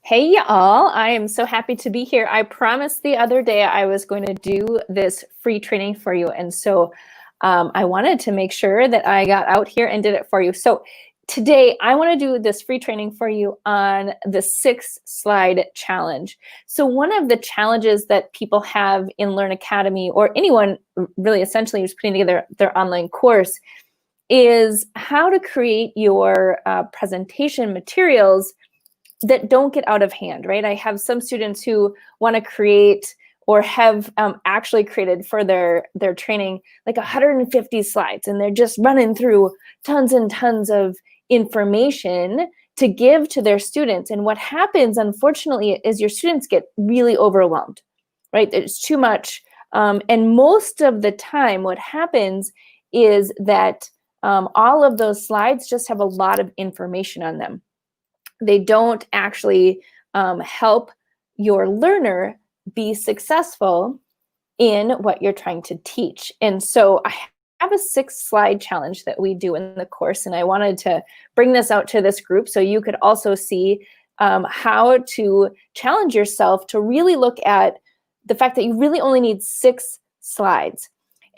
Hey y'all, I am so happy to be here. I promised the other day I was going to do this free training for you. And so I wanted to make sure that I got out here and did it for you. So today I want to do this free training for you on the 6-slide challenge. So one of the challenges that people have in Learn Academy, or anyone really essentially who's putting together their online course, is how to create your presentation materials that don't get out of hand, right? I have some students who want to create or have actually created for their training like 150 slides, and they're just running through tons and tons of information to give to their students. And what happens, unfortunately, is your students get really overwhelmed, right? It's too much. And most of the time, what happens is that all of those slides just have a lot of information on them. They don't actually help your learner be successful in what you're trying to teach. And so I have a 6-slide challenge that we do in the course, and I wanted to bring this out to this group so you could also see how to challenge yourself to really look at the fact that you really only need 6 slides.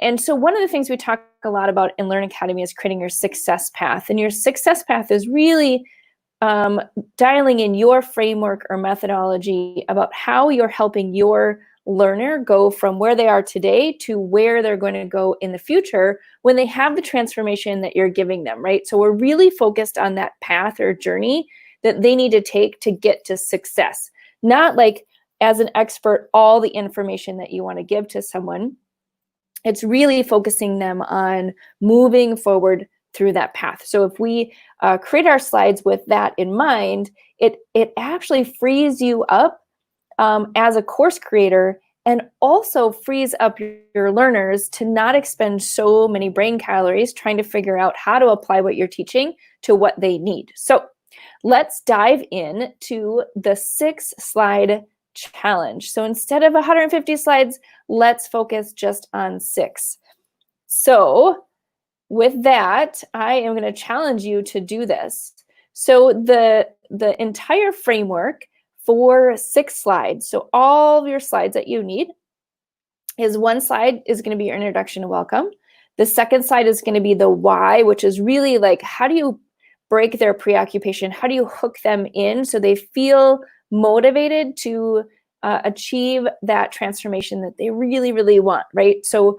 And so one of the things we talk a lot about in Learn Academy is creating your success path. And your success path is really dialing in your framework or methodology about how you're helping your learner go from where they are today to where they're going to go in the future when they have the transformation that you're giving them, right? So we're really focused on that path or journey that they need to take to get to success, not like as an expert, all the information that you want to give to someone. It's really focusing them on moving forward through that path. So if we create our slides with that in mind, it actually frees you up as a course creator, and also frees up your learners to not expend so many brain calories trying to figure out how to apply what you're teaching to what they need. So let's dive in to the 6-slide challenge. So instead of 150 slides, let's focus just on 6. So with that, I am going to challenge you to do this. So the entire framework for 6 slides, so all of your slides that you need, is one slide is going to be your introduction and welcome. The second slide is going to be the why, which is really like, how do you break their preoccupation? How do you hook them in so they feel motivated to achieve that transformation that they really, really want, right? So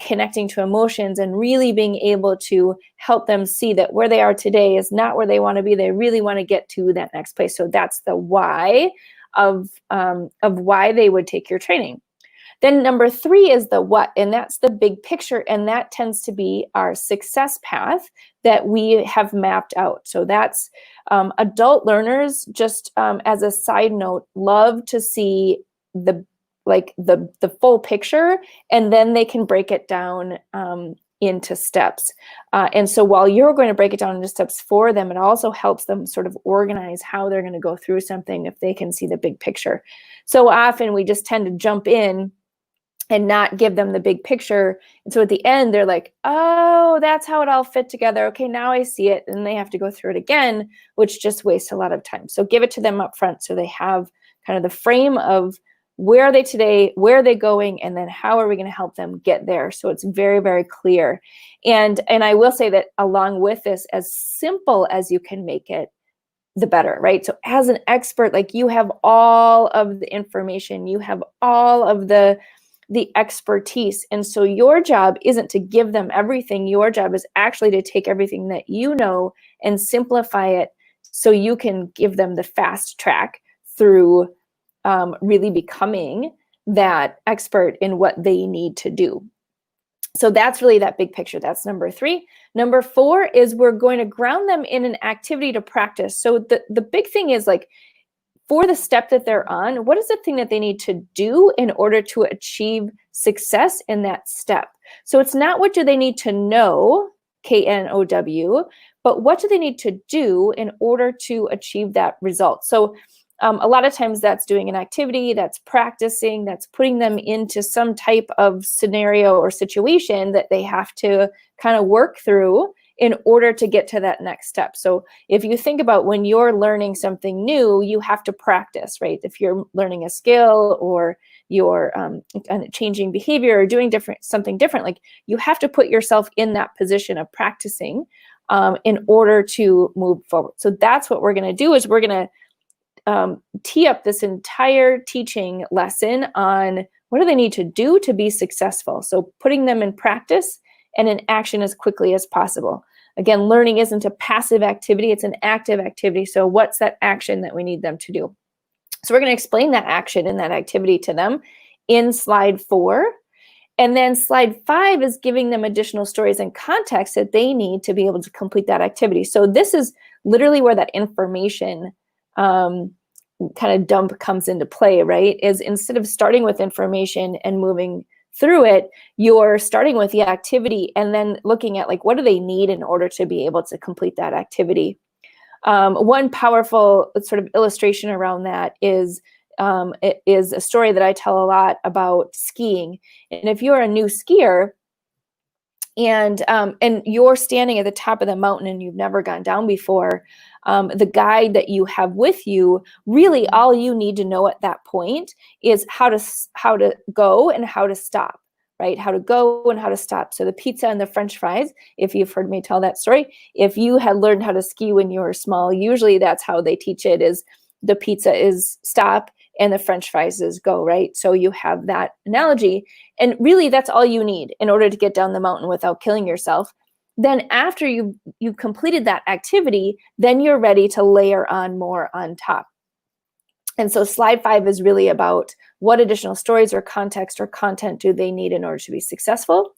connecting to emotions and really being able to help them see that where they are today is not where they want to be. They really want to get to that next place. So that's the why of why they would take your training. Then number 3 is the what, and that's the big picture, and that tends to be our success path that we have mapped out. So that's adult learners, just as a side note, love to see the full picture, and then they can break it down into steps. And so while you're going to break it down into steps for them, it also helps them sort of organize how they're going to go through something if they can see the big picture. So often we just tend to jump in and not give them the big picture. And so at the end, they're like, oh, that's how it all fit together. Okay, now I see it. And they have to go through it again, which just wastes a lot of time. So give it to them up front so they have kind of the frame of where are they today, where are they going, and then how are we going to help them get there? So it's very, very clear. And I will say that along with this, as simple as you can make it, the better, right? So as an expert, like, you have all of the information, you have all of the expertise. And so your job isn't to give them everything. Your job is actually to take everything that you know and simplify it so you can give them the fast track through really becoming that expert in what they need to do. So that's really that big picture. That's number 3. Number 4 is we're going to ground them in an activity to practice. So the big thing is, like, for the step that they're on, what is the thing that they need to do in order to achieve success in that step? So it's not what do they need to know, K-N-O-W, but what do they need to do in order to achieve that result? So a lot of times that's doing an activity, that's practicing, that's putting them into some type of scenario or situation that they have to kind of work through in order to get to that next step. So if you think about when you're learning something new, you have to practice, right? If you're learning a skill or you're kind of changing behavior or doing something different, like you have to put yourself in that position of practicing in order to move forward. So that's what we're going to do, is we're going to tee up this entire teaching lesson on what do they need to do to be successful. So putting them in practice and in action as quickly as possible. Again, learning isn't a passive activity, it's an active activity. So what's that action that we need them to do? So we're going to explain that action and that activity to them in slide 4. And then slide 5 is giving them additional stories and context that they need to be able to complete that activity. So this is literally where that information kind of dump comes into play, right? Is instead of starting with information and moving through it, you're starting with the activity and then looking at like, what do they need in order to be able to complete that activity? One powerful sort of illustration around that is it is a story that I tell a lot about skiing. And if you're a new skier and you're standing at the top of the mountain and you've never gone down before, the guide that you have with you, really all you need to know at that point is how to go and how to stop, right? How to go and how to stop. So the pizza and the French fries, if you've heard me tell that story, if you had learned how to ski when you were small, usually that's how they teach it, is the pizza is stop and the French fries is go, right? So you have that analogy. And really that's all you need in order to get down the mountain without killing yourself. Then after you've completed that activity, then you're ready to layer on more on top. And so slide 5 is really about what additional stories or context or content do they need in order to be successful.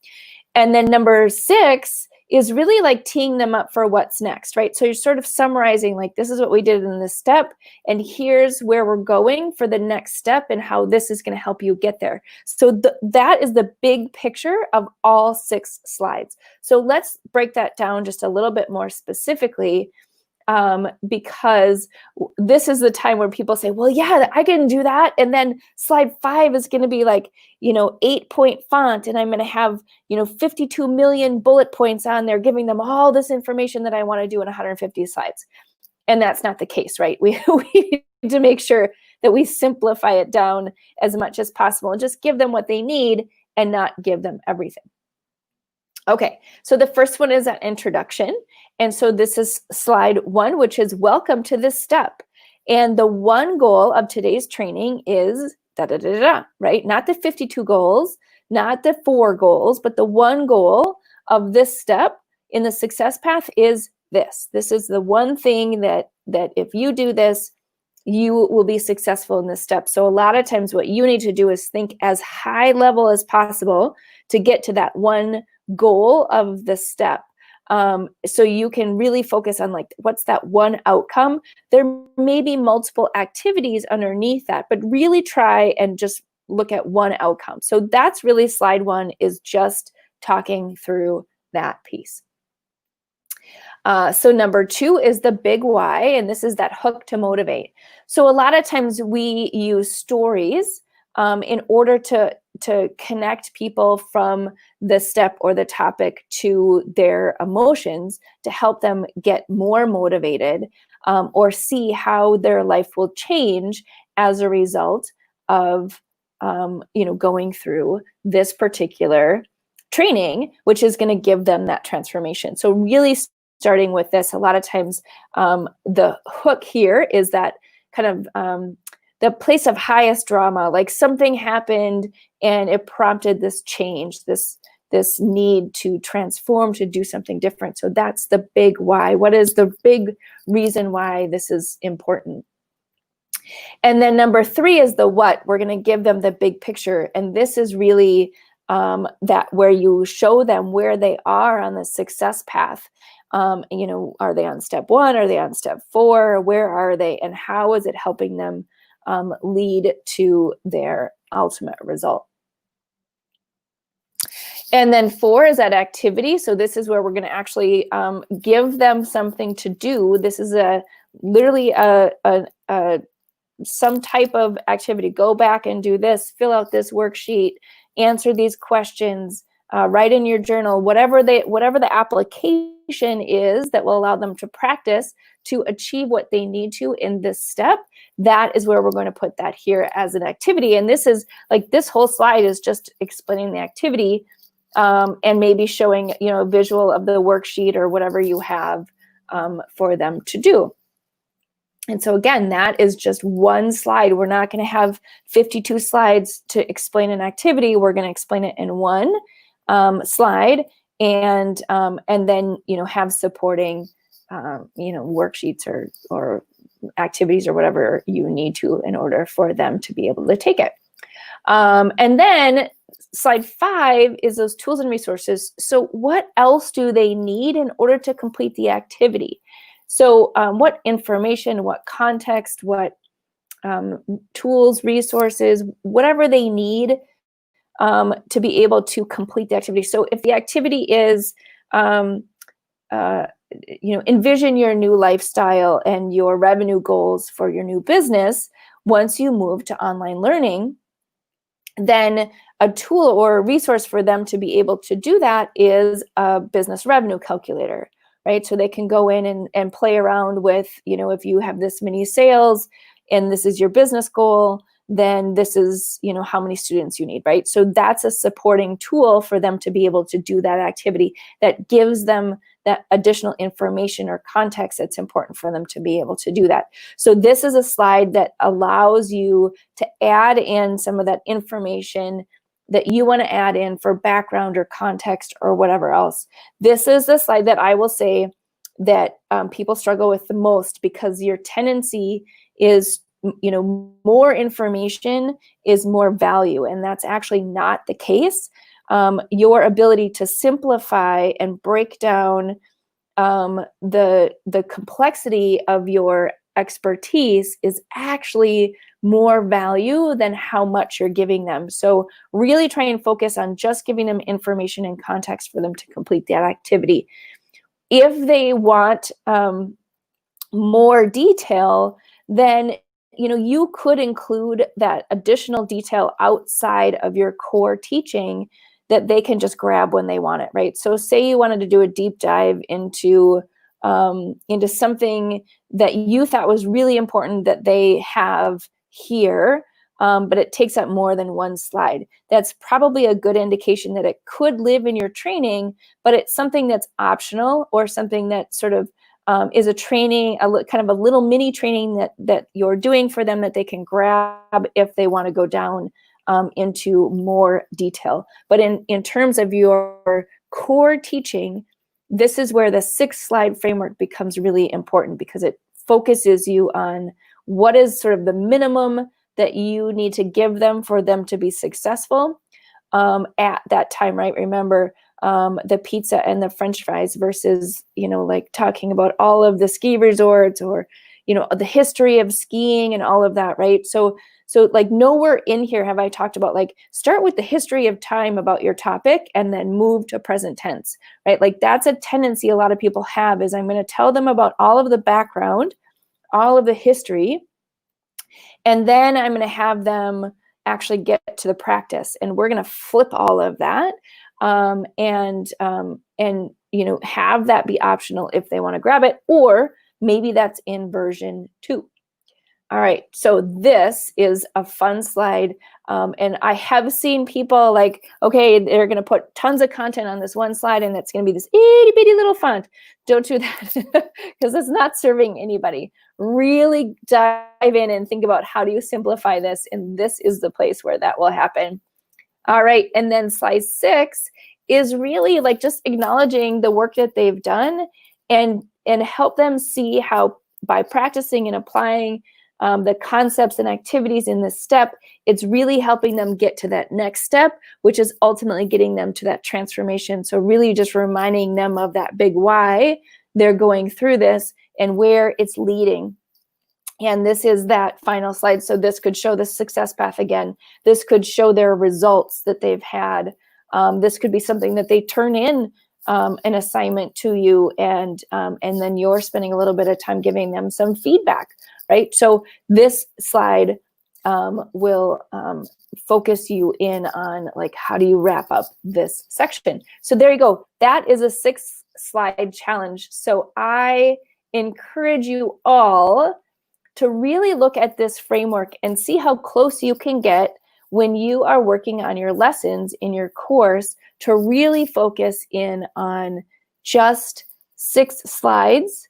And then number 6 is really like teeing them up for what's next, right? So you're sort of summarizing like, this is what we did in this step, and here's where we're going for the next step and how this is going to help you get there. So that is the big picture of all 6 slides. So let's break that down just a little bit more specifically, because this is the time where people say, well, yeah, I can do that. And then slide 5 is going to be like, 8-point font. And I'm going to have, 52 million bullet points on there, giving them all this information that I want to do in 150 slides. And that's not the case, right? We need to make sure that we simplify it down as much as possible and just give them what they need and not give them everything. Okay, so the first one is an introduction. And so this is slide 1, which is welcome to this step. And the one goal of today's training is right? Not the 52 goals, not the 4 goals, but the one goal of this step in the success path is this. This is the one thing that if you do this, you will be successful in this step. So a lot of times what you need to do is think as high level as possible to get to that one goal of the step. So you can really focus on like, what's that one outcome? There may be multiple activities underneath that, but really try and just look at one outcome. So that's really slide 1, is just talking through that piece. So number 2 is the big why, and this is that hook to motivate. So a lot of times we use stories in order to connect people from the step or the topic to their emotions, to help them get more motivated or see how their life will change as a result of going through this particular training, which is going to give them that transformation. So really starting with this, a lot of times the hook here is that kind of the place of highest drama, like something happened and it prompted this change, this need to transform, to do something different. So that's the big why. What is the big reason why this is important? And then number 3 is the what. We're going to give them the big picture. And this is really that where you show them where they are on the success path. Are they on step 1? Are they on step 4? Where are they? And how is it helping them lead to their ultimate result? And then 4 is that activity. So this is where we're going to actually give them something to do. This is literally some type of activity. Go back and do this, fill out this worksheet, answer these questions, write in your journal, whatever the application is that will allow them to practice to achieve what they need to in this step. That is where we're going to put that here as an activity. And this is like, this whole slide is just explaining the activity, and maybe showing, a visual of the worksheet or whatever you have for them to do. And so again, that is just one slide. We're not going to have 52 slides to explain an activity. We're going to explain it in one slide, and then have supporting worksheets or activities or whatever you need to in order for them to be able to take it. And then slide 5 is those tools and resources. So what else do they need in order to complete the activity? So what information, what context, what tools, resources, whatever they need to be able to complete the activity. So if the activity is, envision your new lifestyle and your revenue goals for your new business once you move to online learning, then a tool or a resource for them to be able to do that is a business revenue calculator, right? So they can go in and play around with, if you have this many sales and this is your business goal, then this is, how many students you need, right? So that's a supporting tool for them to be able to do that activity that gives them that additional information or context that's important for them to be able to do that. So this is a slide that allows you to add in some of that information that you want to add in for background or context or whatever else. This is the slide that I will say that people struggle with the most, because your tendency is, more information is more value, and that's actually not the case. Your ability to simplify and break down the complexity of your expertise is actually more value than how much you're giving them. So really try and focus on just giving them information and context for them to complete that activity. If they want more detail, then you could include that additional detail outside of your core teaching that they can just grab when they want it, right? So say you wanted to do a deep dive into something that you thought was really important that they have here, but it takes up more than one slide. That's probably a good indication that it could live in your training, but it's something that's optional, or something that sort of is a training, kind of a little mini training that you're doing for them that they can grab if they want to go down into more detail. But in terms of your core teaching, this is where the 6-slide framework becomes really important, because it focuses you on what is sort of the minimum that you need to give them for them to be successful at that time, right? Remember, the pizza and the French fries versus, like talking about all of the ski resorts, or, the history of skiing and all of that, right? So like nowhere in here have I talked about like start with the history of time about your topic and then move to present tense, right? Like that's a tendency a lot of people have, is I'm going to tell them about all of the background, all of the history, and then I'm going to have them actually get to the practice, and we're going to flip all of that and have that be optional if they want to grab it, or maybe that's in version 2. All right, so this is a fun slide, and I have seen people like, okay, they're going to put tons of content on this one slide, and it's going to be this itty bitty little font. Don't do that, because it's not serving anybody. Really dive in and think about how do you simplify this, and this is the place where that will happen. All right, and then slide 6 is really like just acknowledging the work that they've done, and help them see how by practicing and applying the concepts and activities in this step, it's really helping them get to that next step, which is ultimately getting them to that transformation. So really just reminding them of that big why they're going through this and where it's leading. And this is that final slide. So this could show the success path again. This could show their results that they've had. This could be something that they turn in an assignment to you, and then you're spending a little bit of time giving them some feedback, right? So this slide will focus you in on like, how do you wrap up this section? So there you go. That is a 6-slide challenge. So I encourage you all to really look at this framework and see how close you can get when you are working on your lessons in your course to really focus in on just 6 slides.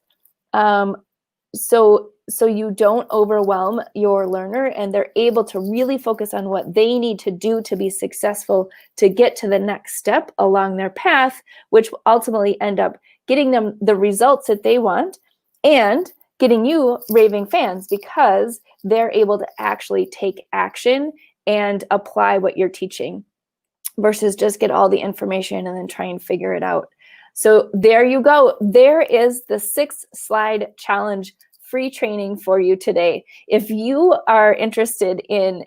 So you don't overwhelm your learner and they're able to really focus on what they need to do to be successful to get to the next step along their path, which will ultimately end up getting them the results that they want and getting you raving fans because they're able to actually take action and apply what you're teaching versus just get all the information and then try and figure it out. So there you go. There is the 6-slide challenge free training for you today. If you are interested in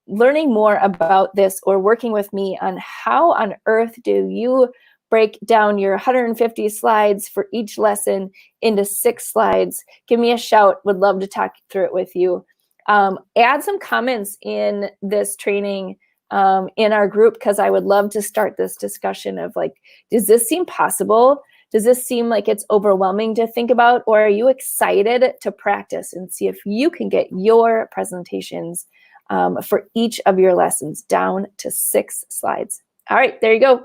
learning more about this or working with me on how on earth do you break down your 150 slides for each lesson into 6 slides, give me a shout. Would love to talk through it with you. Add some comments in this training in our group because I would love to start this discussion of like, does this seem possible? Does this seem like it's overwhelming to think about, or are you excited to practice and see if you can get your presentations for each of your lessons down to 6 slides? All right, there you go.